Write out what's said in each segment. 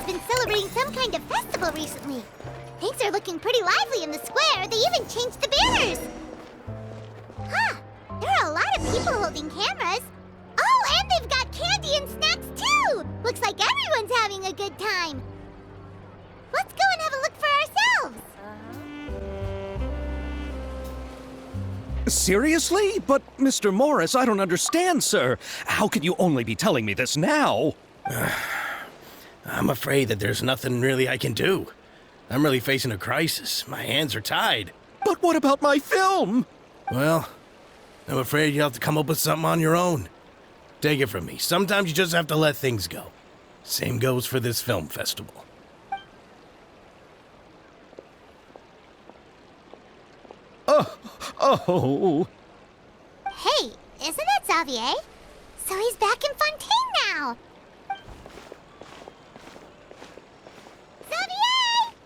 has been celebrating some kind of festival recently. Things are looking pretty lively in the square. They even changed the banners. Huh. There are a lot of people holding cameras. Oh, and they've got candy and snacks too! Looks like everyone's having a good time. Let's go and have a look for ourselves. Seriously? But, Mr. Morris, I don't understand, sir. How can you only be telling me this now? I'm afraid that there's nothing really I can do. I'm really facing a crisis. My hands are tied. But what about my film? Well, I'm afraid you'll have to come up with something on your own. Take it from me. Sometimes you just have to let things go. Same goes for this film festival. Oh. Hey, isn't that Xavier? So he's back in Fontaine now. Xavier!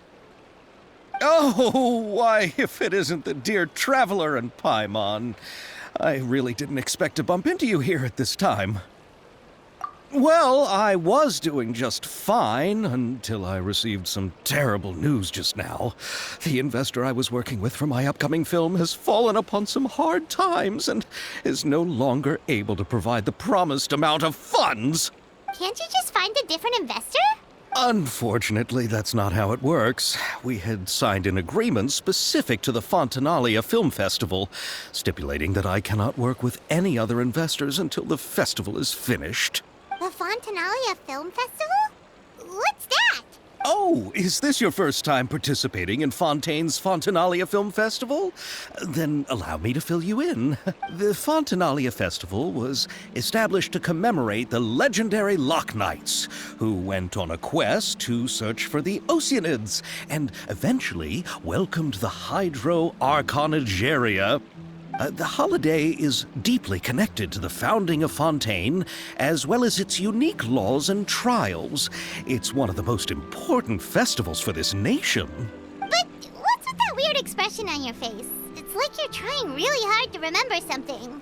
Oh, why, if it isn't the dear Traveler and Paimon. I really didn't expect to bump into you here at this time. Well, I was doing just fine until I received some terrible news just now. The investor I was working with for my upcoming film has fallen upon some hard times and is no longer able to provide the promised amount of funds. Can't you just find a different investor? Unfortunately, that's not how it works. We had signed an agreement specific to the Fontanalia Film Festival, stipulating that I cannot work with any other investors until the festival is finished. The Fontanalia Film Festival? What's that? Oh, is this your first time participating in Fontaine's Fontanalia Film Festival? Then allow me to fill you in. The Fontanalia Festival was established to commemorate the legendary Loch Knights, who went on a quest to search for the Oceanids, and eventually welcomed the Hydro Arconageria. The holiday is deeply connected to the founding of Fontaine, as well as its unique laws and trials. It's one of the most important festivals for this nation. But what's with that weird expression on your face? It's like you're trying really hard to remember something.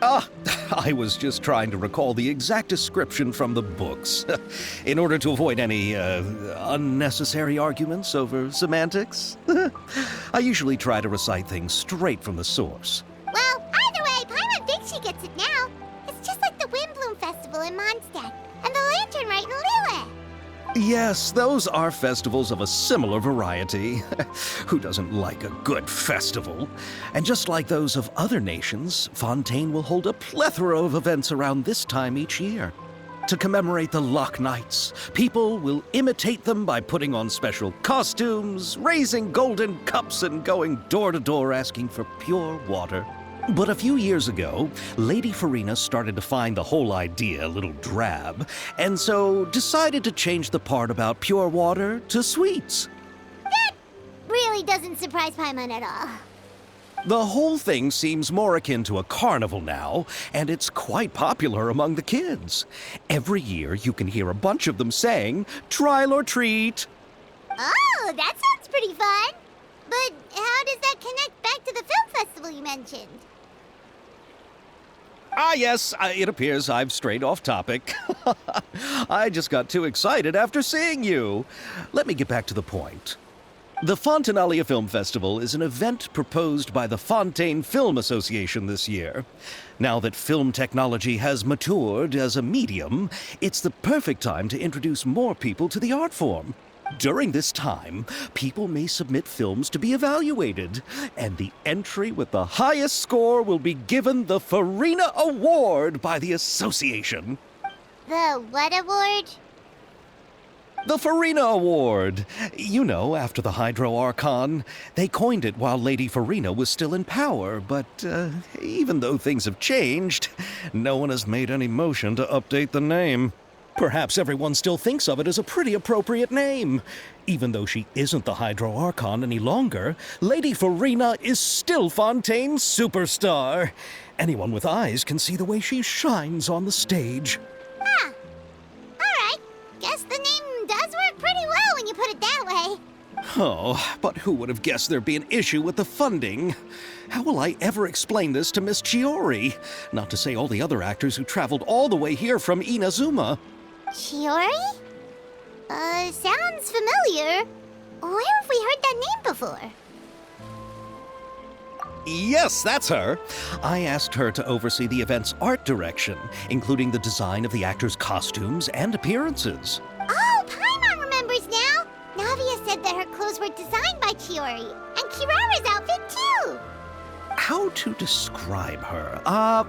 I was just trying to recall the exact description from the books, in order to avoid any unnecessary arguments over semantics. I usually try to recite things straight from the source. Well, either way, Paimon thinks she gets it now. It's just like the Windbloom Festival in Mondstadt, and the Lantern Rite in Lille. Yes, those are festivals of a similar variety. Who doesn't like a good festival? And just like those of other nations, Fontaine will hold a plethora of events around this time each year. To commemorate the Loch Knights, people will imitate them by putting on special costumes, raising golden cups, and going door to door asking for pure water. But a few years ago, Lady Farina started to find the whole idea a little drab, and so decided to change the part about pure water to sweets. That really doesn't surprise Paimon at all. The whole thing seems more akin to a carnival now, and it's quite popular among the kids. Every year you can hear a bunch of them saying, "Trial or treat." Oh, that sounds pretty fun. But how does that connect back to the film festival you mentioned? Yes, it appears I've strayed off topic. I just got too excited after seeing you. Let me get back to the point. The Fontanalia Film Festival is an event proposed by the Fontaine Film Association this year. Now that film technology has matured as a medium, it's the perfect time to introduce more people to the art form. During this time, people may submit films to be evaluated, and the entry with the highest score will be given the Farina Award by the association. The what award? The Farina Award. You know, after the Hydro Archon. They coined it while Lady Farina was still in power, but even though things have changed, no one has made any motion to update the name. Perhaps everyone still thinks of it as a pretty appropriate name. Even though she isn't the Hydro Archon any longer, Lady Farina is still Fontaine's superstar. Anyone with eyes can see the way she shines on the stage. Huh. Alright. Guess the name does work pretty well when you put it that way. Oh, but who would have guessed there'd be an issue with the funding? How will I ever explain this to Miss Chiori? Not to say all the other actors who traveled all the way here from Inazuma. Chiori? Sounds familiar. Where have we heard that name before? Yes, that's her. I asked her to oversee the event's art direction, including the design of the actors' costumes and appearances. Oh, Paimon remembers now! Navia said that her clothes were designed by Chiori, and Kirara's outfit too! How to describe her?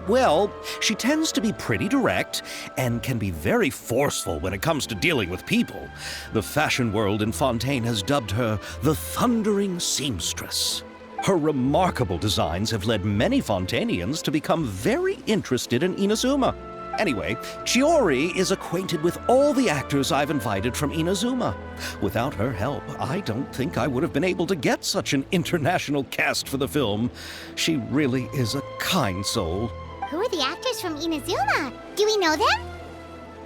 Well, she tends to be pretty direct and can be very forceful when it comes to dealing with people. The fashion world in Fontaine has dubbed her the Thundering Seamstress. Her remarkable designs have led many Fontainians to become very interested in Inazuma. Anyway, Chiori is acquainted with all the actors I've invited from Inazuma. Without her help, I don't think I would have been able to get such an international cast for the film. She really is a kind soul. Who are the actors from Inazuma? Do we know them?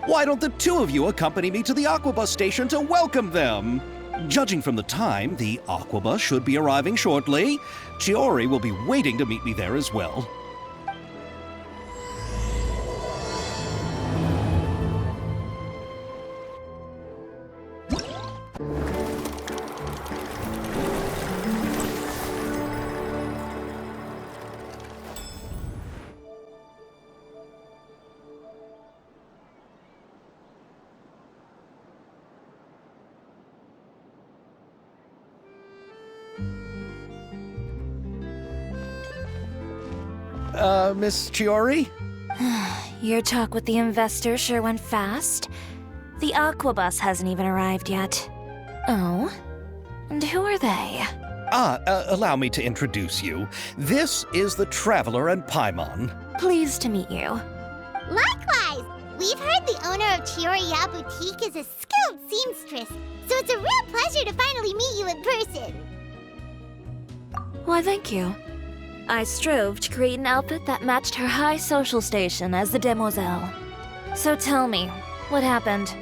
Why don't the two of you accompany me to the Aquabus station to welcome them? Judging from the time, the Aquabus should be arriving shortly. Chiori will be waiting to meet me there as well. Miss Chiori? Your talk with the investor sure went fast. The Aquabus hasn't even arrived yet. Oh? And who are they? Allow me to introduce you. This is the Traveler and Paimon. Pleased to meet you. Likewise! We've heard the owner of Chioriya Boutique is a skilled seamstress, so it's a real pleasure to finally meet you in person. Why, thank you. I strove to create an outfit that matched her high social station as the demoiselle. So tell me, what happened?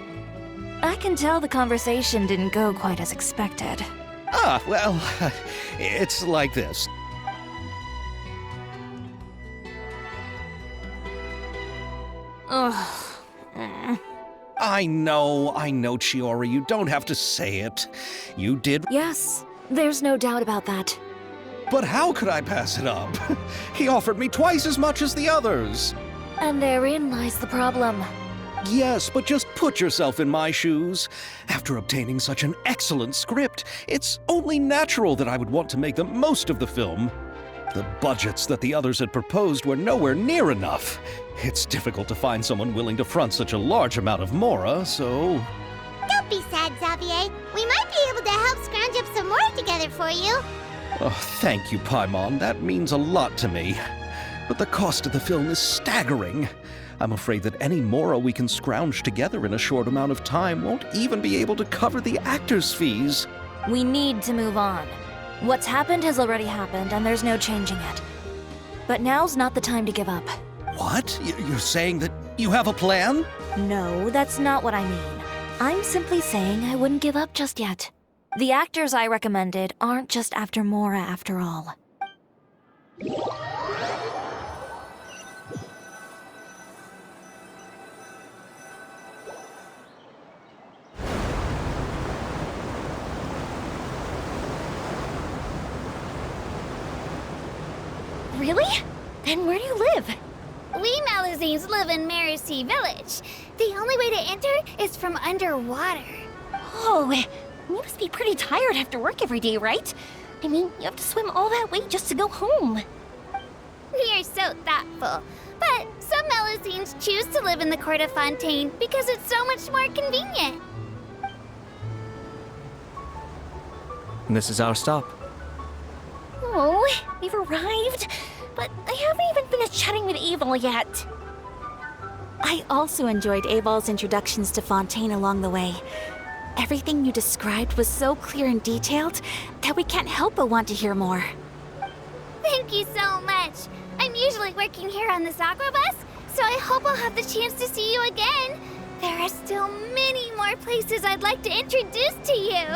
I can tell the conversation didn't go quite as expected. Well, it's like this. Ugh. I know, Chiori, you don't have to say it. You did. Yes, there's no doubt about that. But how could I pass it up? He offered me twice as much as the others. And therein lies the problem. Yes, but just put yourself in my shoes. After obtaining such an excellent script, it's only natural that I would want to make the most of the film. The budgets that the others had proposed were nowhere near enough. It's difficult to find someone willing to front such a large amount of mora, so... Don't be sad, Xavier. We might be able to help scrounge up some more together for you. Oh, thank you, Paimon. That means a lot to me. But the cost of the film is staggering. I'm afraid that any mora we can scrounge together in a short amount of time won't even be able to cover the actors' fees. We need to move on. What's happened has already happened, and there's no changing it. But now's not the time to give up. What? You're saying that you have a plan? No, that's not what I mean. I'm simply saying I wouldn't give up just yet. The actors I recommended aren't just after mora after all. Really? Then where do you live? We Malazines live in Mercy Village. The only way to enter is from underwater. Oh, you must be pretty tired after work every day, right? I mean, you have to swim all that way just to go home. We are so thoughtful. But some Malazines choose to live in the court of Fontaine because it's so much more convenient. This is our stop. Oh, we've arrived, but I haven't even finished chatting with Abel yet. I also enjoyed Abal's introductions to Fontaine along the way. Everything you described was so clear and detailed that we can't help but want to hear more. Thank you so much. I'm usually working here on this Aquabus, so I hope I'll have the chance to see you again. There are still many more places I'd like to introduce to you.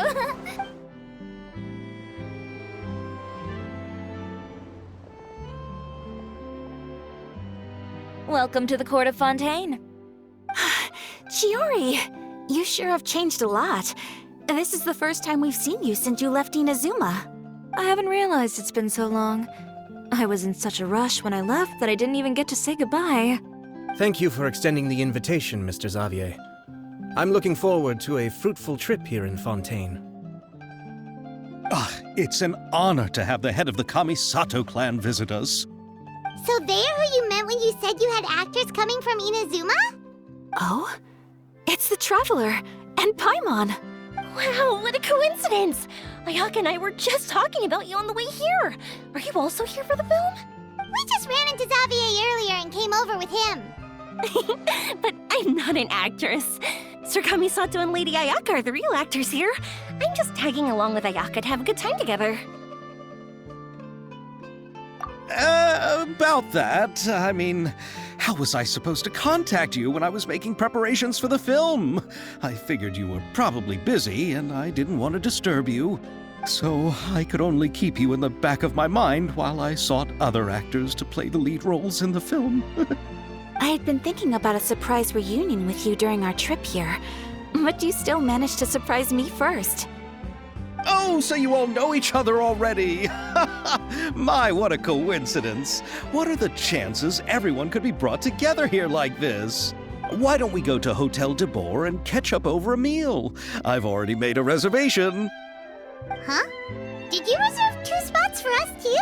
Welcome to the court of Fontaine. Chiori, you sure have changed a lot. This is the first time we've seen you since you left Inazuma. I haven't realized it's been so long. I was in such a rush when I left that I didn't even get to say goodbye. Thank you for extending the invitation, Mr. Xavier. I'm looking forward to a fruitful trip here in Fontaine. It's an honor to have the head of the Kamisato clan visit us. So they're who you meant when you said you had actors coming from Inazuma? Oh? It's the Traveler and Paimon. Wow, what a coincidence! Ayaka and I were just talking about you on the way here. Are you also here for the film? We just ran into Xavier earlier and came over with him. But I'm not an actress. Sir Kamisato and Lady Ayaka are the real actors here. I'm just tagging along with Ayaka to have a good time together. About that, I mean, how was I supposed to contact you when I was making preparations for the film? I figured you were probably busy, and I didn't want to disturb you. So I could only keep you in the back of my mind while I sought other actors to play the lead roles in the film. I had been thinking about a surprise reunion with you during our trip here, but you still managed to surprise me first. Oh, so you all know each other already! My, what a coincidence! What are the chances everyone could be brought together here like this? Why don't we go to Hotel de Boer and catch up over a meal? I've already made a reservation. Huh? Did you reserve 2 spots for us too?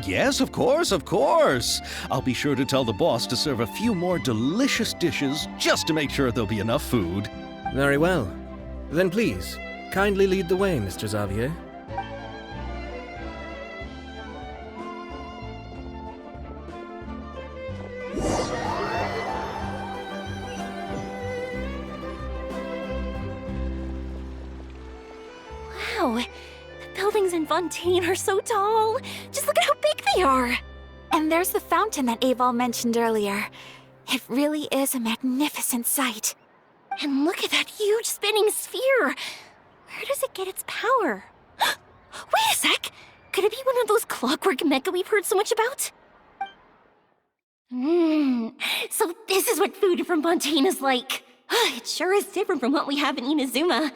Yes, of course, of course. I'll be sure to tell the boss to serve a few more delicious dishes just to make sure there'll be enough food. Very well. Then please, kindly lead the way, Mr. Xavier. Wow, the buildings in Fontaine are so tall. Just look at how big they are. And there's the fountain that Aval mentioned earlier. It really is a magnificent sight. And look at that huge spinning sphere. Where does it get its power? Wait a sec! Could it be one of those clockwork mecha we've heard so much about? So this is what food from Fontaine is like. It sure is different from what we have in Inazuma.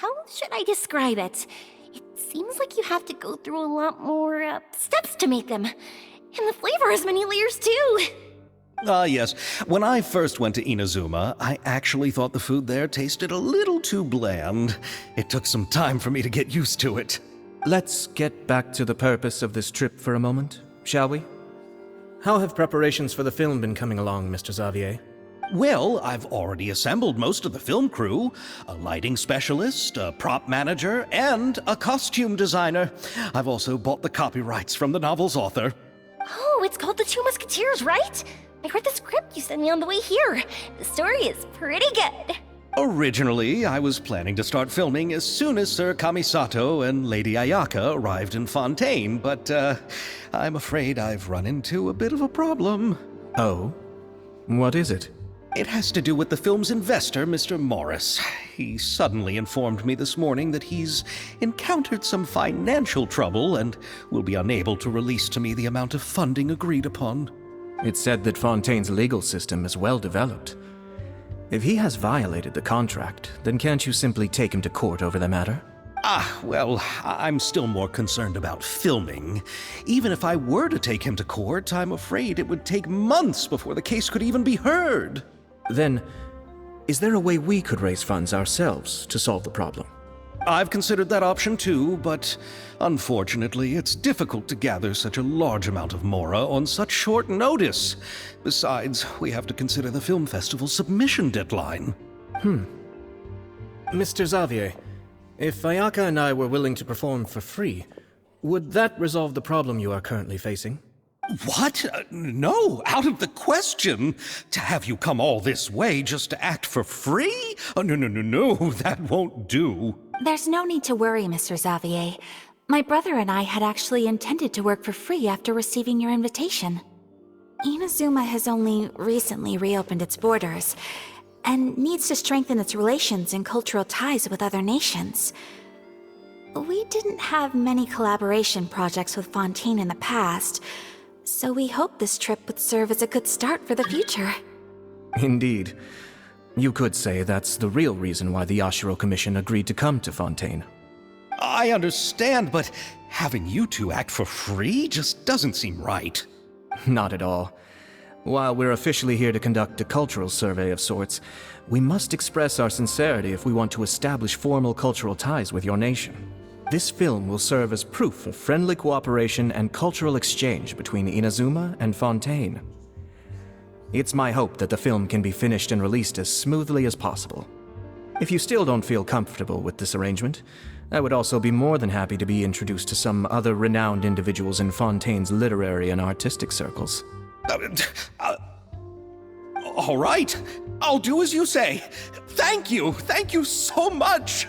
How should I describe it? It seems like you have to go through a lot more steps to make them. And the flavor has many layers too. Yes. When I first went to Inazuma, I actually thought the food there tasted a little too bland. It took some time for me to get used to it. Let's get back to the purpose of this trip for a moment, shall we? How have preparations for the film been coming along, Mr. Xavier? Well, I've already assembled most of the film crew, a lighting specialist, a prop manager, and a costume designer. I've also bought the copyrights from the novel's author. Oh, it's called The Two Musketeers, right? I read the script you sent me on the way here. The story is pretty good. Originally, I was planning to start filming as soon as Sir Kamisato and Lady Ayaka arrived in Fontaine, but I'm afraid I've run into a bit of a problem. Oh? What is it? It has to do with the film's investor, Mr. Morris. He suddenly informed me this morning that he's encountered some financial trouble and will be unable to release to me the amount of funding agreed upon. It's said that Fontaine's legal system is well developed. If he has violated the contract, then can't you simply take him to court over the matter? Well, I'm still more concerned about filming. Even if I were to take him to court, I'm afraid it would take months before the case could even be heard. Then, is there a way we could raise funds ourselves to solve the problem? I've considered that option too, but unfortunately, it's difficult to gather such a large amount of mora on such short notice. Besides, we have to consider the film festival's submission deadline. Mr. Xavier, if Ayaka and I were willing to perform for free, would that resolve the problem you are currently facing? What? No, out of the question. To have you come all this way just to act for free? Oh, no, that won't do. There's no need to worry, Mr. Xavier. My brother and I had actually intended to work for free after receiving your invitation. Inazuma has only recently reopened its borders, and needs to strengthen its relations and cultural ties with other nations. We didn't have many collaboration projects with Fontaine in the past, so we hoped this trip would serve as a good start for the future. Indeed. You could say that's the real reason why the Yashiro Commission agreed to come to Fontaine. I understand, but having you two act for free just doesn't seem right. Not at all. While we're officially here to conduct a cultural survey of sorts, we must express our sincerity if we want to establish formal cultural ties with your nation. This film will serve as proof of friendly cooperation and cultural exchange between Inazuma and Fontaine. It's my hope that the film can be finished and released as smoothly as possible. If you still don't feel comfortable with this arrangement, I would also be more than happy to be introduced to some other renowned individuals in Fontaine's literary and artistic circles. All right, I'll do as you say. Thank you so much.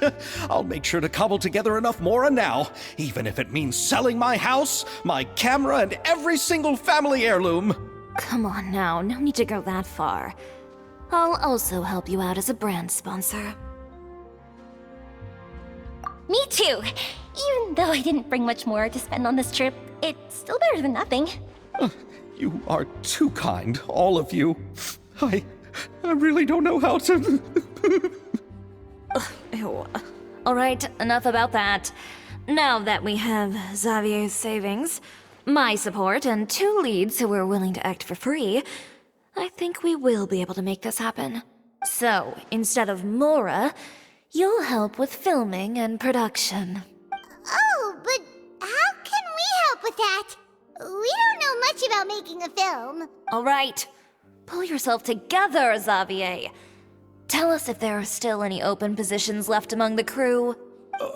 I'll make sure to cobble together enough mora now, even if it means selling my house, my camera, and every single family heirloom. Come on now, no need to go that far. I'll also help you out as a brand sponsor. Me too! Even though I didn't bring much more to spend on this trip, it's still better than nothing. You are too kind, all of you. I really don't know how to... Ew. Alright, enough about that. Now that we have Xavier's savings, my support, and 2 leads who are willing to act for free, I think we will be able to make this happen. So, instead of Mora, you'll help with filming and production. Oh, but how can we help with that? We don't know much about making a film. Alright, pull yourself together, Xavier. Tell us if there are still any open positions left among the crew.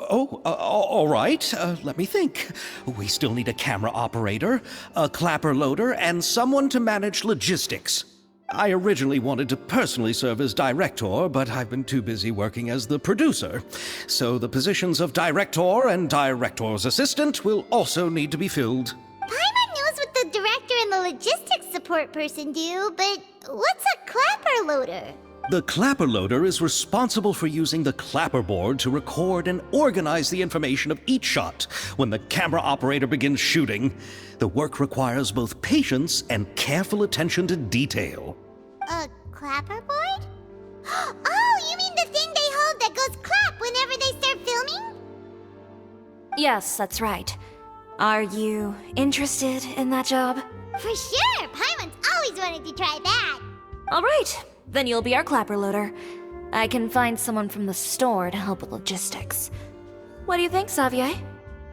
All right. Let me think. We still need a camera operator, a clapper loader, and someone to manage logistics. I originally wanted to personally serve as director, but I've been too busy working as the producer. So the positions of director and director's assistant will also need to be filled. Paimon knows what the director and the logistics support person do, but what's a clapper loader? The clapper loader is responsible for using the clapper board to record and organize the information of each shot when the camera operator begins shooting. The work requires both patience and careful attention to detail. A clapper board? Oh, you mean the thing they hold that goes clap whenever they start filming? Yes, that's right. Are you interested in that job? For sure! Paimon's always wanted to try that. Alright, then you'll be our clapper loader. I can find someone from the store to help with logistics. What do you think, Xavier?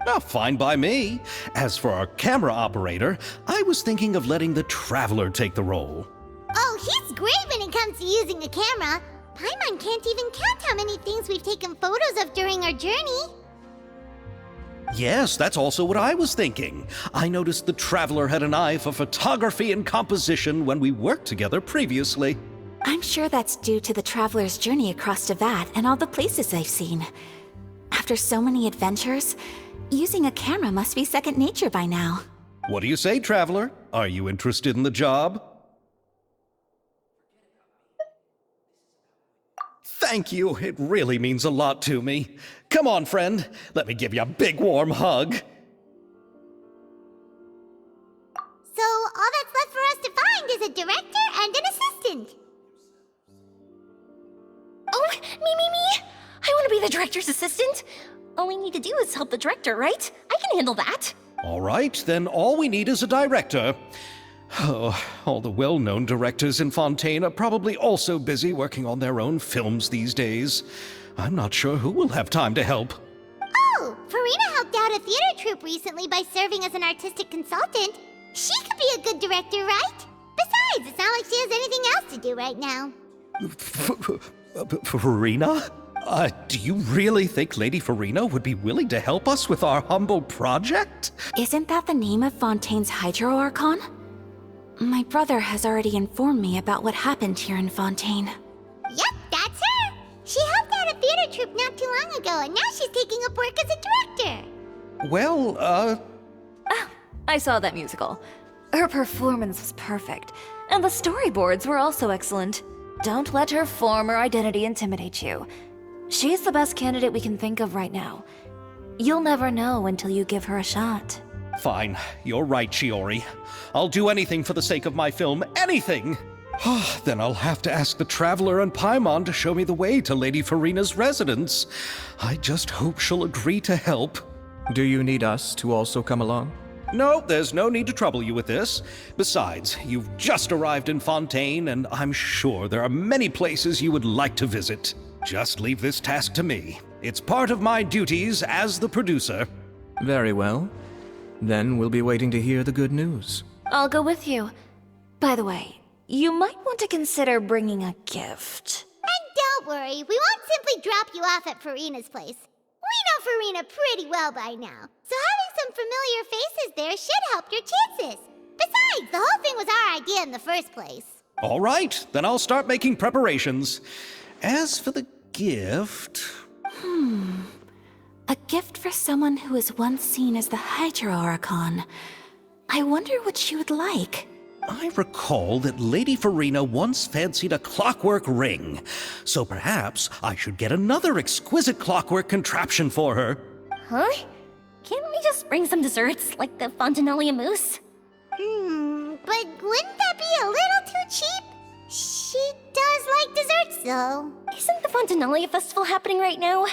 Oh, fine by me. As for our camera operator, I was thinking of letting the Traveler take the role. Oh, he's great when it comes to using a camera. Paimon can't even count how many things we've taken photos of during our journey. Yes, that's also what I was thinking. I noticed the Traveler had an eye for photography and composition when we worked together previously. I'm sure that's due to the traveler's journey across Devat and all the places they've seen. After so many adventures, using a camera must be second nature by now. What do you say, Traveler? Are you interested in the job? Thank you. It really means a lot to me. Come on, friend. Let me give you a big warm hug. So all that's left for us to find is a director and an assistant. Oh, me! I want to be the director's assistant. All we need to do is help the director, right? I can handle that. All right, then all we need is a director. Oh, all the well-known directors in Fontaine are probably also busy working on their own films these days. I'm not sure who will have time to help. Oh, Farina helped out a theater troupe recently by serving as an artistic consultant. She could be a good director, right? Besides, it's not like she has anything else to do right now. Farina? Do you really think Lady Farina would be willing to help us with our humble project? Isn't that the name of Fontaine's Hydro Archon? My brother has already informed me about what happened here in Fontaine. Yep, that's her. She helped out a theater troupe not too long ago, and now she's taking up work as a director. Well, I saw that musical. Her performance was perfect, and the storyboards were also excellent. Don't let her form or identity intimidate you. She's the best candidate we can think of right now. You'll never know until you give her a shot. Fine. You're right, Shiori. I'll do anything for the sake of my film. Anything! Then I'll have to ask the Traveler and Paimon to show me the way to Lady Farina's residence. I just hope she'll agree to help. Do you need us to also come along? No, there's no need to trouble you with this. Besides, you've just arrived in Fontaine, and I'm sure there are many places you would like to visit. Just leave this task to me. It's part of my duties as the producer. Very well. Then we'll be waiting to hear the good news. I'll go with you. By the way, you might want to consider bringing a gift. And don't worry, we won't simply drop you off at Farina's place. We know Farina pretty well by now, so having some familiar faces there should help your chances. Besides, the whole thing was our idea in the first place. All right, then I'll start making preparations. As for the gift... A gift for someone who was once seen as the Hydra Oricon. I wonder what she would like. I recall that Lady Farina once fancied a clockwork ring, so perhaps I should get another exquisite clockwork contraption for her. Huh? Can't we just bring some desserts, like the Fontinalia mousse? But wouldn't that be a little too cheap? She does like desserts, though. Isn't the Fontinalia festival happening right now?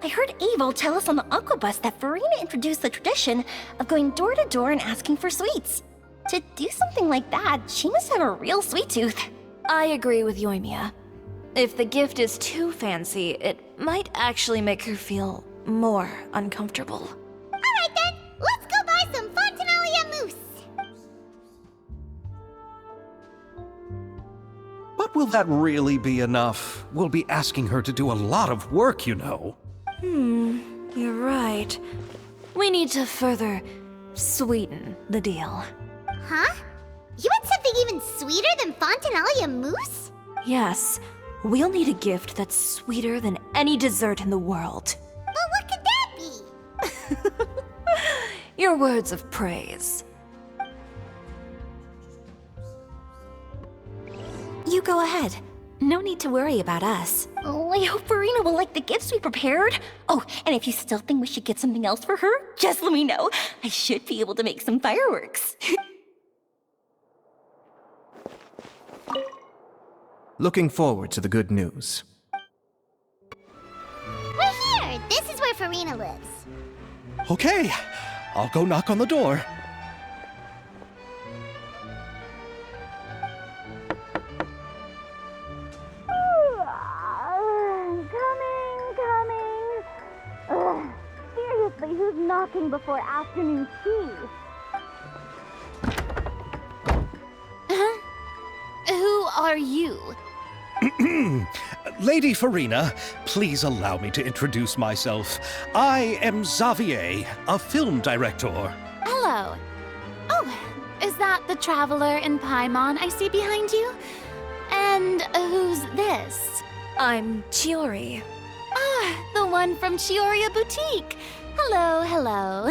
I heard Abel tell us on the Aquabus that Farina introduced the tradition of going door to door and asking for sweets. To do something like that, she must have a real sweet tooth. I agree with Yoimiya. If the gift is too fancy, it might actually make her feel more uncomfortable. Alright then, let's go buy some Fontinalia mousse. But will that really be enough? We'll be asking her to do a lot of work, you know. You're right. We need to further sweeten the deal. Huh? You want something even sweeter than Fontinalia mousse? Yes, we'll need a gift that's sweeter than any dessert in the world. But what could that be? Your words of praise. You go ahead. No need to worry about us. Oh, I hope Farina will like the gifts we prepared. Oh, and if you still think we should get something else for her, just let me know. I should be able to make some fireworks. Looking forward to the good news. We're here. This is where Farina lives. Okay, I'll go knock on the door. Coming. Seriously, who's knocking before afternoon tea? Who are you? Lady Farina, please allow me to introduce myself. I am Xavier, a film director. Hello. Oh, is that the Traveler and Paimon I see behind you? And who's this? I'm Chiori. Ah, the one from Chioria Boutique. Hello, hello.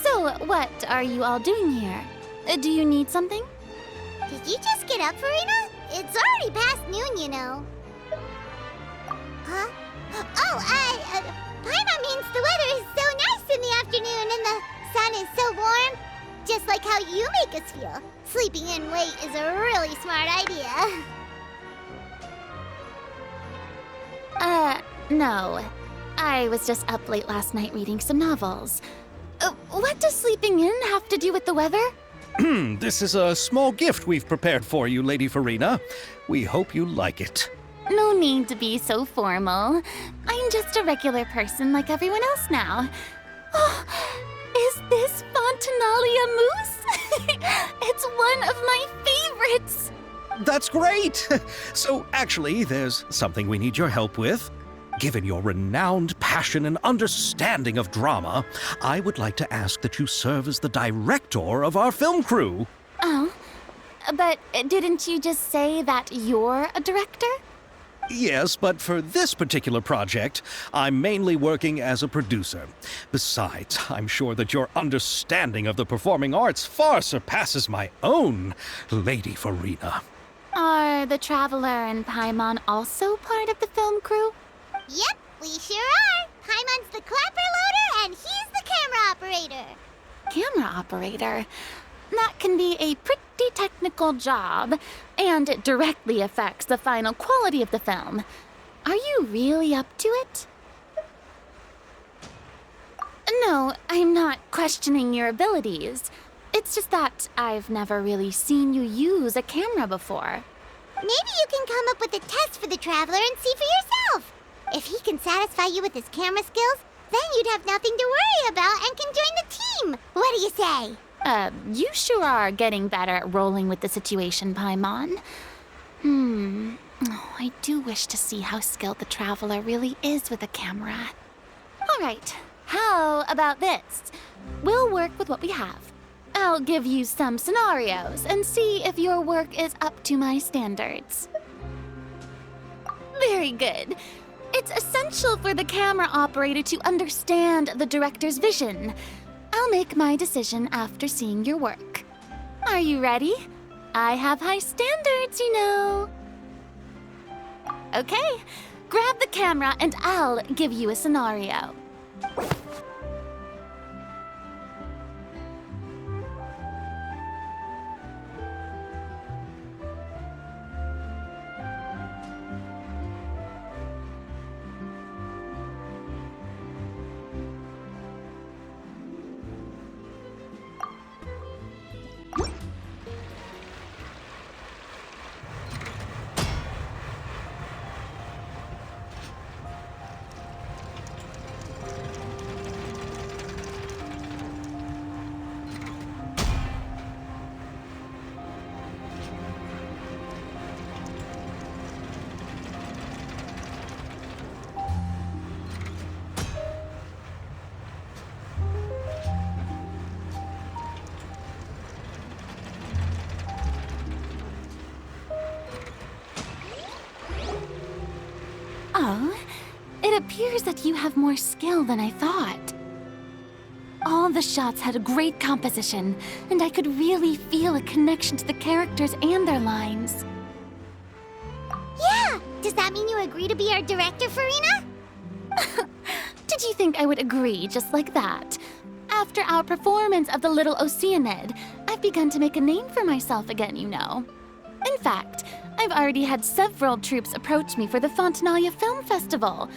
So, what are you all doing here? Do you need something? Did you just get up, Farina? It's already past noon, you know. Huh? Oh, Paimon means the weather is so nice in the afternoon and the sun is so warm. Just like how you make us feel. Sleeping in late is a really smart idea. No. I was just up late last night reading some novels. What does sleeping in have to do with the weather? This is a small gift we've prepared for you, Lady Farina. We hope you like it. No need to be so formal. I'm just a regular person like everyone else now. Oh, is this Fontinalia mousse? It's one of my favorites. That's great! So, actually, there's something we need your help with. Given your renowned passion and understanding of drama, I would like to ask that you serve as the director of our film crew. Oh, but didn't you just say that you're a director? Yes, but for this particular project, I'm mainly working as a producer. Besides, I'm sure that your understanding of the performing arts far surpasses my own, Lady Farina. Are the Traveler and Paimon also part of the film crew? Yep, we sure are. Paimon's the clapper loader and he's the camera operator. Camera operator? That can be a pretty technical job, and it directly affects the final quality of the film. Are you really up to it? No, I'm not questioning your abilities. It's just that I've never really seen you use a camera before. Maybe you can come up with a test for the Traveler and see for yourself. If he can satisfy you with his camera skills, then you'd have nothing to worry about and can join the team. What do you say? You sure are getting better at rolling with the situation, Paimon. Oh, I do wish to see how skilled the Traveler really is with a camera. All right, how about this? We'll work with what we have. I'll give you some scenarios and see if your work is up to my standards. Very good. It's essential for the camera operator to understand the director's vision. I'll make my decision after seeing your work. Are you ready? I have high standards, you know. Okay, grab the camera and I'll give you a scenario. Oh, it appears that you have more skill than I thought. All the shots had a great composition, and I could really feel a connection to the characters and their lines. Yeah! Does that mean you agree to be our director, Farina? Did you think I would agree just like that? After our performance of The Little Oceanid, I've begun to make a name for myself again, you know. In fact, I've already had several troops approach me for the Fontanalia Film Festival.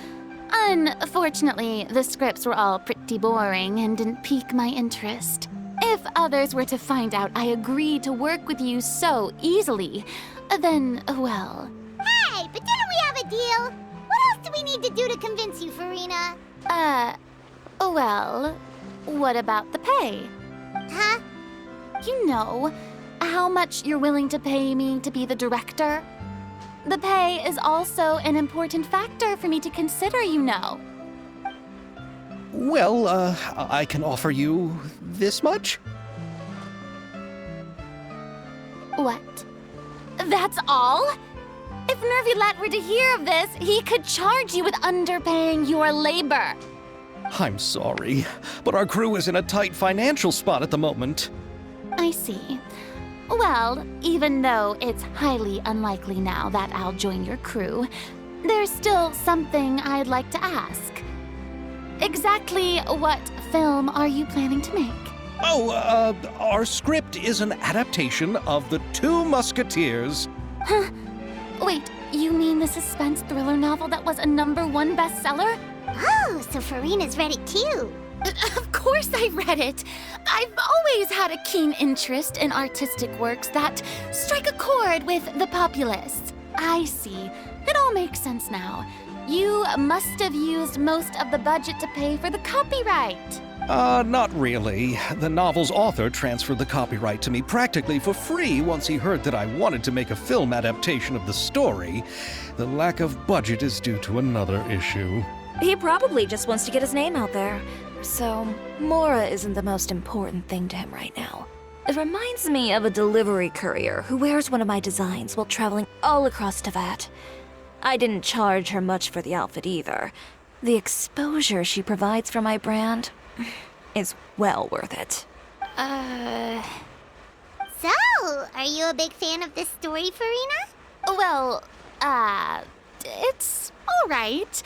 Unfortunately, the scripts were all pretty boring and didn't pique my interest. If others were to find out I agreed to work with you so easily, then, well... Hey, but didn't we have a deal? What else do we need to do to convince you, Farina? Well, what about the pay? Huh? You know, how much you're willing to pay me to be the director? The pay is also an important factor for me to consider, you know. Well, I can offer you this much? What? That's all? If Nervulat were to hear of this, he could charge you with underpaying your labor. I'm sorry, but our crew is in a tight financial spot at the moment. I see. Well, even though it's highly unlikely now that I'll join your crew, there's still something I'd like to ask. Exactly what film are you planning to make? Oh, our script is an adaptation of The Two Musketeers. Huh? Wait, you mean the suspense thriller novel that was a #1 bestseller? Oh, so Farina's read it too. Of course I read it. I've always had a keen interest in artistic works that strike a chord with the populace. I see. It all makes sense now. You must have used most of the budget to pay for the copyright. Not really. The novel's author transferred the copyright to me practically for free once he heard that I wanted to make a film adaptation of the story. The lack of budget is due to another issue. He probably just wants to get his name out there. So, Mora isn't the most important thing to him right now. It reminds me of a delivery courier who wears one of my designs while traveling all across Teyvat. I didn't charge her much for the outfit either. The exposure she provides for my brand is well worth it. So, are you a big fan of this story, Farina? Well, it's all right.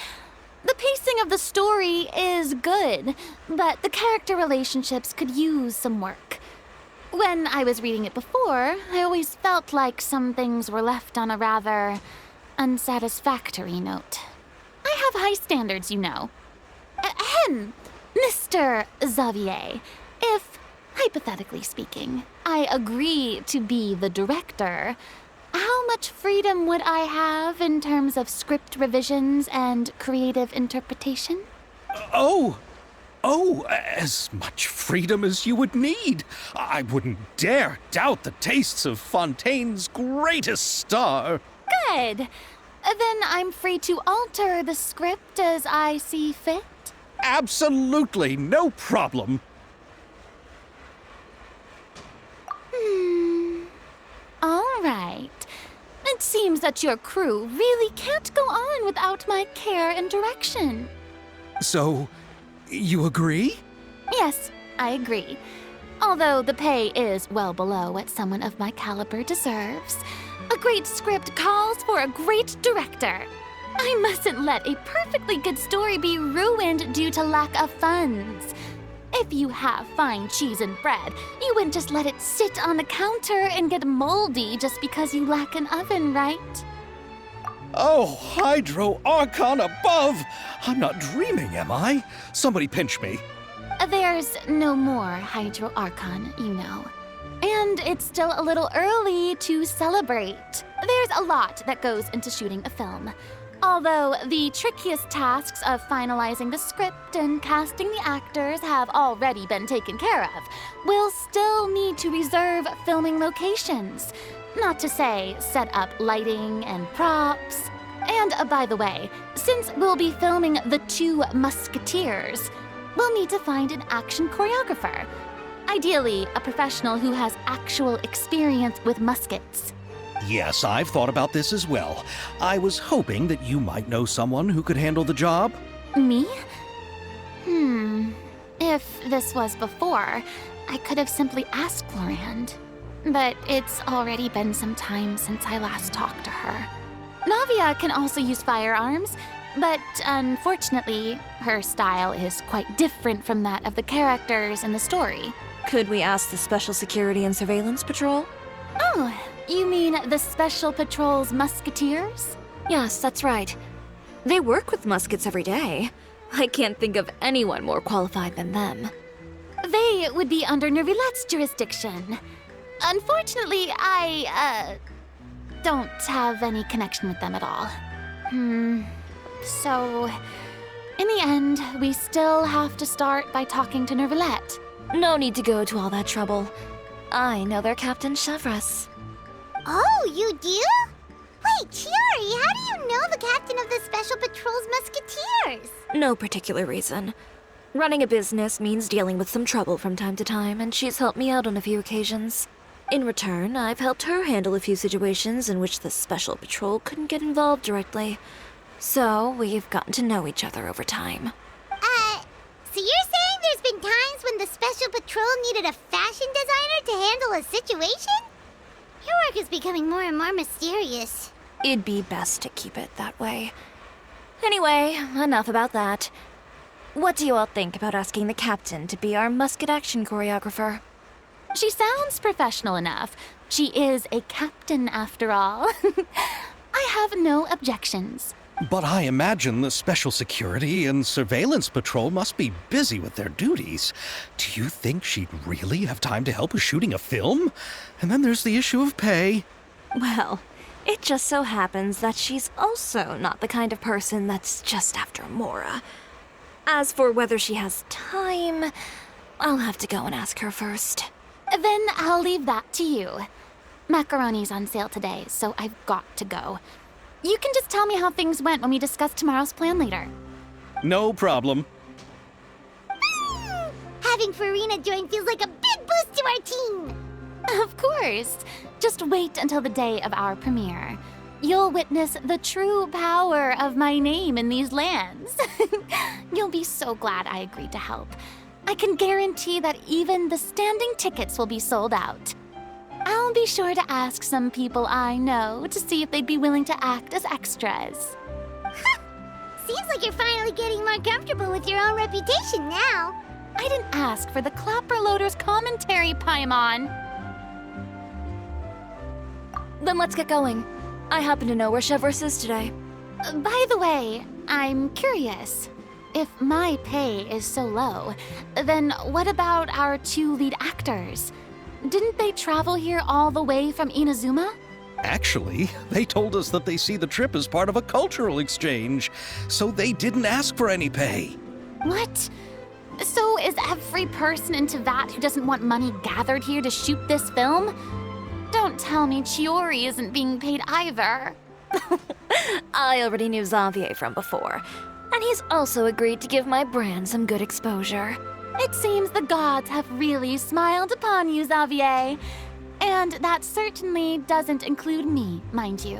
The pacing of the story is good, but the character relationships could use some work. When I was reading it before, I always felt like some things were left on a rather unsatisfactory note. I have high standards, you know. Ahem, Mr. Xavier, if, hypothetically speaking, I agree to be the director, how much freedom would I have in terms of script revisions and creative interpretation? Oh, as much freedom as you would need. I wouldn't dare doubt the tastes of Fontaine's greatest star. Good. Then I'm free to alter the script as I see fit? Absolutely, no problem. All right. It seems that your crew really can't go on without my care and direction. So, you agree? Yes, I agree. Although the pay is well below what someone of my caliber deserves. A great script calls for a great director. I mustn't let a perfectly good story be ruined due to lack of funds. If you have fine cheese and bread, you wouldn't just let it sit on the counter and get moldy just because you lack an oven, right? Oh, Hydro Archon above! I'm not dreaming, am I? Somebody pinch me. There's no more Hydro Archon, you know. And it's still a little early to celebrate. There's a lot that goes into shooting a film. Although the trickiest tasks of finalizing the script and casting the actors have already been taken care of, we'll still need to reserve filming locations. Not to say set up lighting and props. And by the way, since we'll be filming the 2 Musketeers, we'll need to find an action choreographer. Ideally, a professional who has actual experience with muskets. Yes, I've thought about this as well. I was hoping that you might know someone who could handle the job. Me? If this was before, I could have simply asked Florand. But it's already been some time since I last talked to her. Navia can also use firearms, but unfortunately, her style is quite different from that of the characters in the story. Could we ask the Special Security and Surveillance Patrol? Oh, you mean the Special Patrol's Musketeers? Yes, that's right. They work with muskets every day. I can't think of anyone more qualified than them. They would be under Nervilette's jurisdiction. Unfortunately, I, don't have any connection with them at all. So, in the end, we still have to start by talking to Nervilette. No need to go to all that trouble. I know their Captain Chevres. Oh, you do? Wait, Chiori, how do you know the captain of the Special Patrol's Musketeers? No particular reason. Running a business means dealing with some trouble from time to time, and she's helped me out on a few occasions. In return, I've helped her handle a few situations in which the Special Patrol couldn't get involved directly. So, we've gotten to know each other over time. So you're saying there's been times when the Special Patrol needed a fashion designer to handle a situation? Your work is becoming more and more mysterious. It'd be best to keep it that way. Anyway, enough about that. What do you all think about asking the captain to be our musket action choreographer? She sounds professional enough. She is a captain, after all. I have no objections. But I imagine the Special Security and Surveillance Patrol must be busy with their duties. Do you think she'd really have time to help with shooting a film? And then there's the issue of pay. Well, it just so happens that she's also not the kind of person that's just after Mora. As for whether she has time, I'll have to go and ask her first. Then I'll leave that to you. Macaroni's on sale today, so I've got to go. You can just tell me how things went when we discuss tomorrow's plan later. No problem. Having Farina join feels like a big boost to our team. Of course. Just wait until the day of our premiere. You'll witness the true power of my name in these lands. You'll be so glad I agreed to help. I can guarantee that even the standing tickets will be sold out. I'll be sure to ask some people I know to see if they'd be willing to act as extras. Seems like you're finally getting more comfortable with your own reputation now. I didn't ask for the Clapper Loader's commentary, Paimon. Then let's get going. I happen to know where Chevreuse is today. By the way, I'm curious. If my pay is so low, then what about our 2 lead actors? Didn't they travel here all the way from Inazuma? Actually, they told us that they see the trip as part of a cultural exchange, so they didn't ask for any pay. What? So is every person in Teyvat who doesn't want money gathered here to shoot this film? Don't tell me Chiori isn't being paid either. I already knew Xavier from before, and he's also agreed to give my brand some good exposure. It seems the gods have really smiled upon you, Xavier. And that certainly doesn't include me, mind you.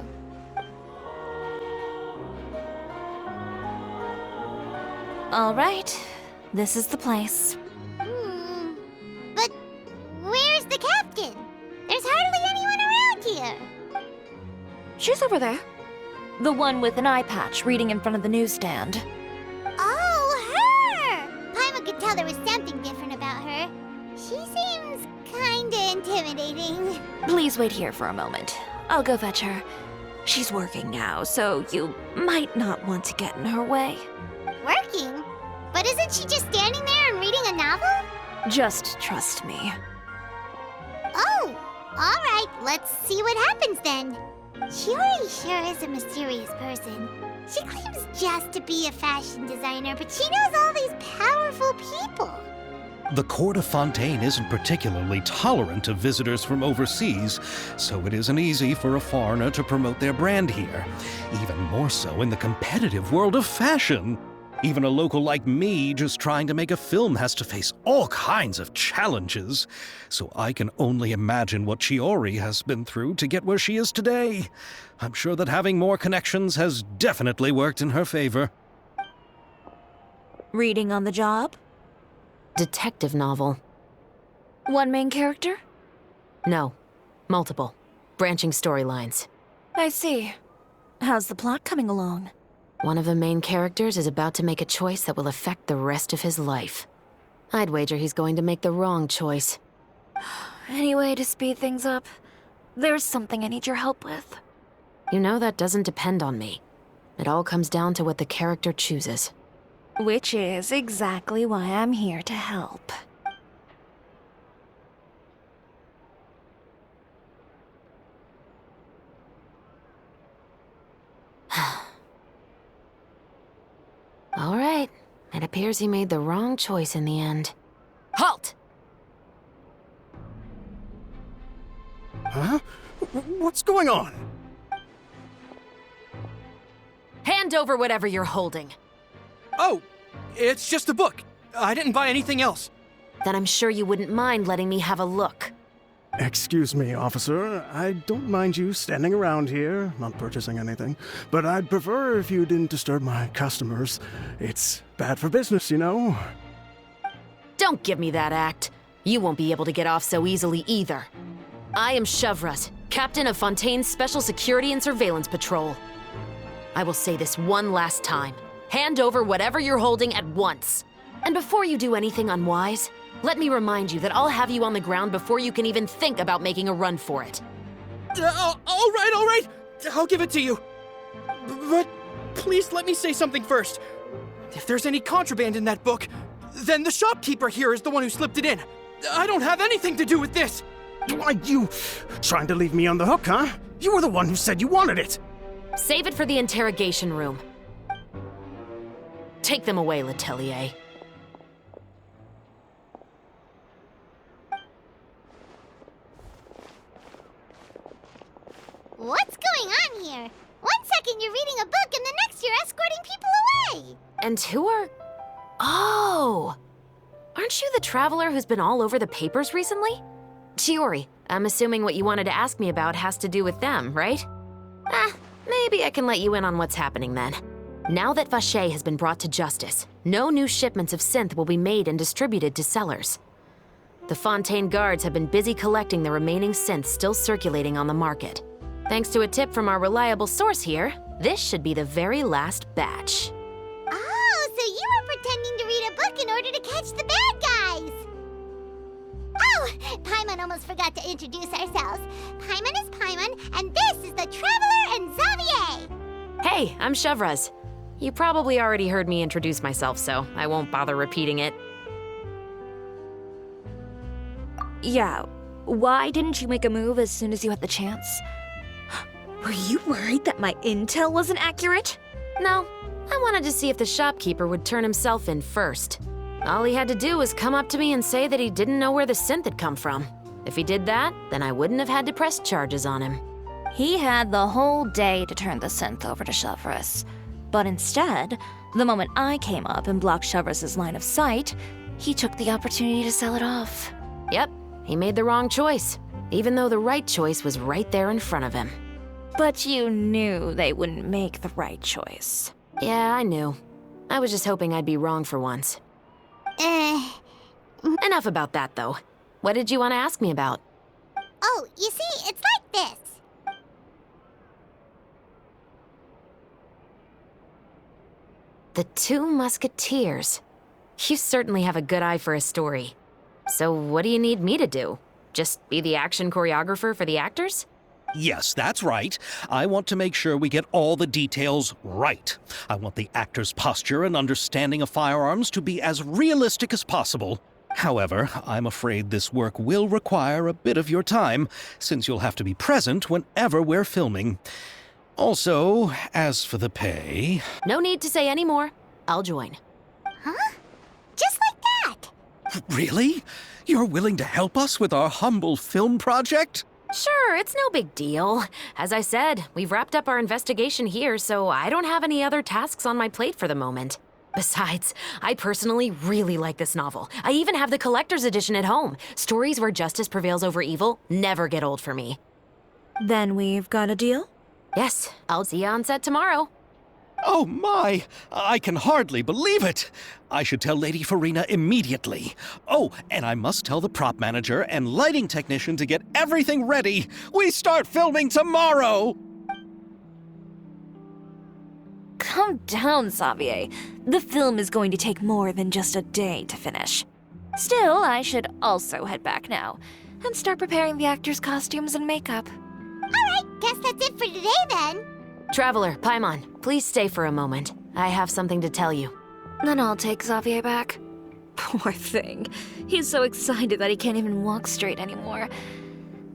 All right, this is the place. But where's the captain? There's hardly anyone around here. She's over there. The one with an eye patch reading in front of the newsstand. Oh, her! Paimon could tell there was something different about her. She seems kinda intimidating. Please wait here for a moment. I'll go fetch her. She's working now, so you might not want to get in her way. Working? But isn't she just standing there and reading a novel? Just trust me. Oh, alright, let's see what happens then. Chiori sure is a mysterious person. She claims just to be a fashion designer, but she knows all these powerful people. The court of Fontaine isn't particularly tolerant of visitors from overseas, so it isn't easy for a foreigner to promote their brand here. Even more so in the competitive world of fashion. Even a local like me just trying to make a film has to face all kinds of challenges. So I can only imagine what Chiori has been through to get where she is today. I'm sure that having more connections has definitely worked in her favor. Reading on the job? Detective novel. One main character? No. Multiple. Branching storylines. I see. How's the plot coming along? One of the main characters is about to make a choice that will affect the rest of his life. I'd wager he's going to make the wrong choice. Any way to speed things up? There's something I need your help with. You know that doesn't depend on me. It all comes down to what the character chooses. Which is exactly why I'm here to help. All right. It appears he made the wrong choice in the end. Halt! Huh? What's going on? Hand over whatever you're holding. Oh, it's just a book. I didn't buy anything else. Then I'm sure you wouldn't mind letting me have a look. Excuse me, officer. I don't mind you standing around here, not purchasing anything, but I'd prefer if you didn't disturb my customers. It's bad for business, you know? Don't give me that act. You won't be able to get off so easily either. I am Chevreuse, captain of Fontaine's Special Security and Surveillance Patrol. I will say this one last time. Hand over whatever you're holding at once. And before you do anything unwise, let me remind you that I'll have you on the ground before you can even think about making a run for it. All right. I'll give it to you. But please let me say something first. If there's any contraband in that book, then the shopkeeper here is the one who slipped it in. I don't have anything to do with this. Why, you trying to leave me on the hook, huh? You were the one who said you wanted it. Save it for the interrogation room. Take them away, Letelier. What's going on here? One second you're reading a book and the next you're escorting people away. And who are... Oh! Aren't you the traveler who's been all over the papers recently? Chiori, I'm assuming what you wanted to ask me about has to do with them, right? Maybe I can let you in on what's happening then. Now that Vacher has been brought to justice, no new shipments of synth will be made and distributed to sellers. The Fontaine guards have been busy collecting the remaining synths still circulating on the market. Thanks to a tip from our reliable source here, this should be the very last batch. Oh, so you were pretending to read a book in order to catch the bad guys. Oh, Oh, Paimon almost forgot to introduce ourselves. Paimon is Paimon, and this is the Traveler and Xavier. Hey, I'm Chevraz. You probably already heard me introduce myself, so I won't bother repeating it. Yeah, why didn't you make a move as soon as you had the chance? Were you worried that my intel wasn't accurate? No, I wanted to see if the shopkeeper would turn himself in first. All he had to do was come up to me and say that he didn't know where the synth had come from. If he did that, then I wouldn't have had to press charges on him. He had the whole day to turn the synth over to Chevraz. But instead, the moment I came up and blocked Chevraz's line of sight, he took the opportunity to sell it off. Yep, he made the wrong choice, even though the right choice was right there in front of him. But you knew they wouldn't make the right choice. Yeah, I knew. I was just hoping I'd be wrong for once. Enough about that, though. What did you want to ask me about? Oh, you see, it's like this. The Two Musketeers. You certainly have a good eye for a story. So what do you need me to do? Just be the action choreographer for the actors? Yes, that's right. I want to make sure we get all the details right. I want the actor's posture and understanding of firearms to be as realistic as possible. However, I'm afraid this work will require a bit of your time, since you'll have to be present whenever we're filming. Also, as for the pay... No need to say any more. I'll join. Huh? Just like that? Really? You're willing to help us with our humble film project? Sure, it's no big deal. As I said, we've wrapped up our investigation here, so I don't have any other tasks on my plate for the moment. Besides, I personally really like this novel. I even have the collector's edition at home. Stories where justice prevails over evil never get old for me. Then we've got a deal? Yes, I'll see you on set tomorrow. Oh my! I can hardly believe it! I should tell Lady Farina immediately. Oh, and I must tell the prop manager and lighting technician to get everything ready. We start filming tomorrow! Calm down, Xavier. The film is going to take more than just a day to finish. Still, I should also head back now and start preparing the actors' costumes and makeup. Alright, guess that's it for today then. Traveler, Paimon, please stay for a moment. I have something to tell you. Then I'll take Xavier back. Poor thing. He's so excited that he can't even walk straight anymore.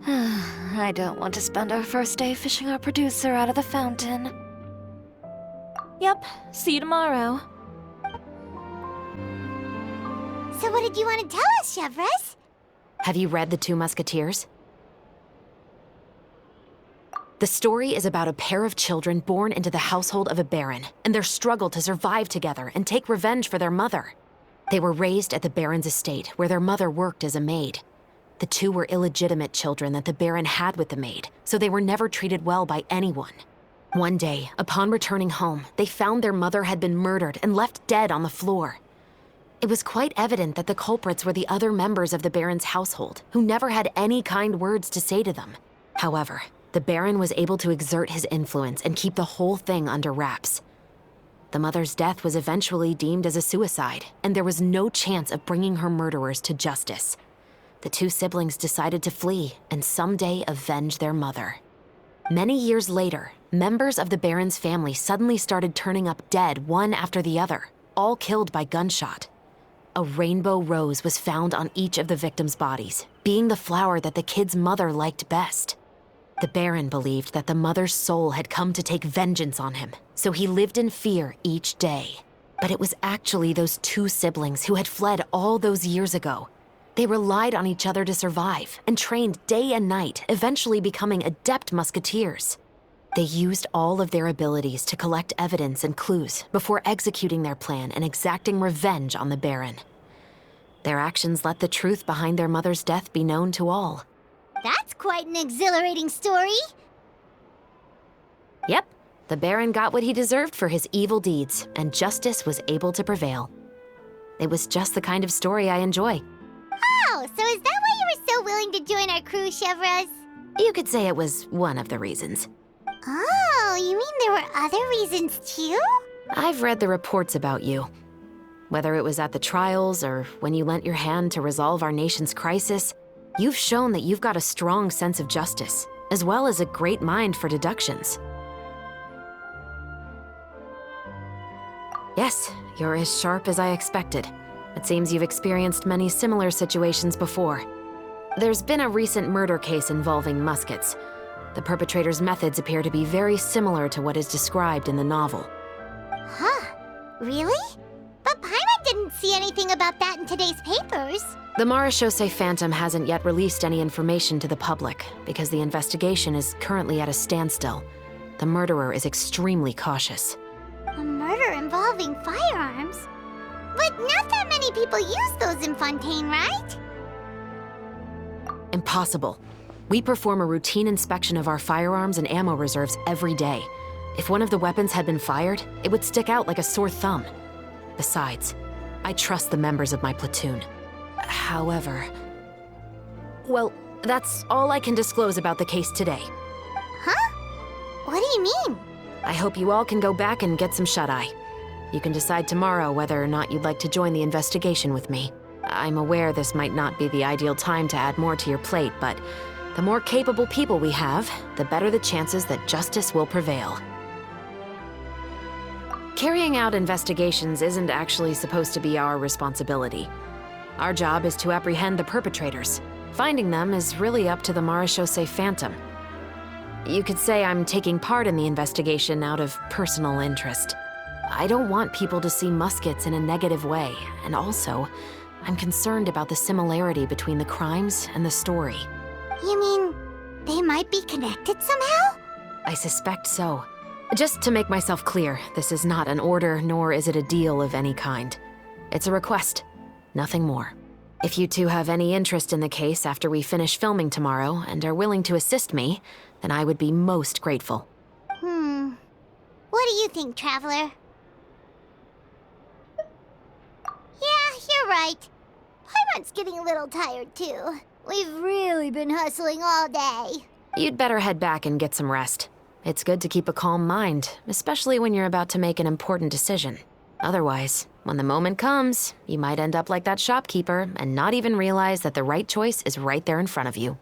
I don't want to spend our first day fishing our producer out of the fountain. Yep, see you tomorrow. So what did you want to tell us, Chevraz? Have you read The Two Musketeers? The story is about a pair of children born into the household of a baron and their struggle to survive together and take revenge for their mother. They were raised at the baron's estate, where their mother worked as a maid. The two were illegitimate children that the baron had with the maid, so they were never treated well by anyone. One day, upon returning home, they found their mother had been murdered and left dead on the floor. It was quite evident that the culprits were the other members of the baron's household, who never had any kind words to say to them. However, the Baron was able to exert his influence and keep the whole thing under wraps. The mother's death was eventually deemed as a suicide, and there was no chance of bringing her murderers to justice. The two siblings decided to flee and someday avenge their mother. Many years later, members of the Baron's family suddenly started turning up dead one after the other, all killed by gunshot. A rainbow rose was found on each of the victims' bodies, being the flower that the kid's mother liked best. The Baron believed that the mother's soul had come to take vengeance on him, so he lived in fear each day. But it was actually those two siblings who had fled all those years ago. They relied on each other to survive and trained day and night, eventually becoming adept musketeers. They used all of their abilities to collect evidence and clues before executing their plan and exacting revenge on the Baron. Their actions let the truth behind their mother's death be known to all. That's quite an exhilarating story. Yep, the Baron got what he deserved for his evil deeds, and justice was able to prevail. It was just the kind of story I enjoy. Oh, so is that why you were so willing to join our crew, Chevraz? You could say it was one of the reasons. Oh, you mean there were other reasons too? I've read the reports about you. Whether it was at the trials or when you lent your hand to resolve our nation's crisis, You've shown that you've got a strong sense of justice, as well as a great mind for deductions. Yes, you're as sharp as I expected. It seems you've experienced many similar situations before. There's been a recent murder case involving Muskets. The perpetrator's methods appear to be very similar to what is described in the novel. Huh. Really? But Paimon didn't see anything about that in today's papers. The Marechaussee Phantom hasn't yet released any information to the public because the investigation is currently at a standstill. The murderer is extremely cautious. A murder involving firearms? But not that many people use those in Fontaine, right? Impossible. We perform a routine inspection of our firearms and ammo reserves every day. If one of the weapons had been fired, it would stick out like a sore thumb. Besides, I trust the members of my platoon. However... Well, that's all I can disclose about the case today. Huh? What do you mean? I hope you all can go back and get some shut-eye. You can decide tomorrow whether or not you'd like to join the investigation with me. I'm aware this might not be the ideal time to add more to your plate, but the more capable people we have, the better the chances that justice will prevail. Carrying out investigations isn't actually supposed to be our responsibility. Our job is to apprehend the perpetrators. Finding them is really up to the Marechaussee Phantom. You could say I'm taking part in the investigation out of personal interest. I don't want people to see Muskets in a negative way, and also, I'm concerned about the similarity between the crimes and the story. You mean they might be connected somehow? I suspect so. Just to make myself clear, this is not an order, nor is it a deal of any kind. It's a request, nothing more. If you two have any interest in the case after we finish filming tomorrow and are willing to assist me, then I would be most grateful. What do you think, Traveler? Yeah, you're right. Paimon's getting a little tired, too. We've really been hustling all day. You'd better head back and get some rest. It's good to keep a calm mind, especially when you're about to make an important decision. Otherwise, when the moment comes, you might end up like that shopkeeper and not even realize that the right choice is right there in front of you.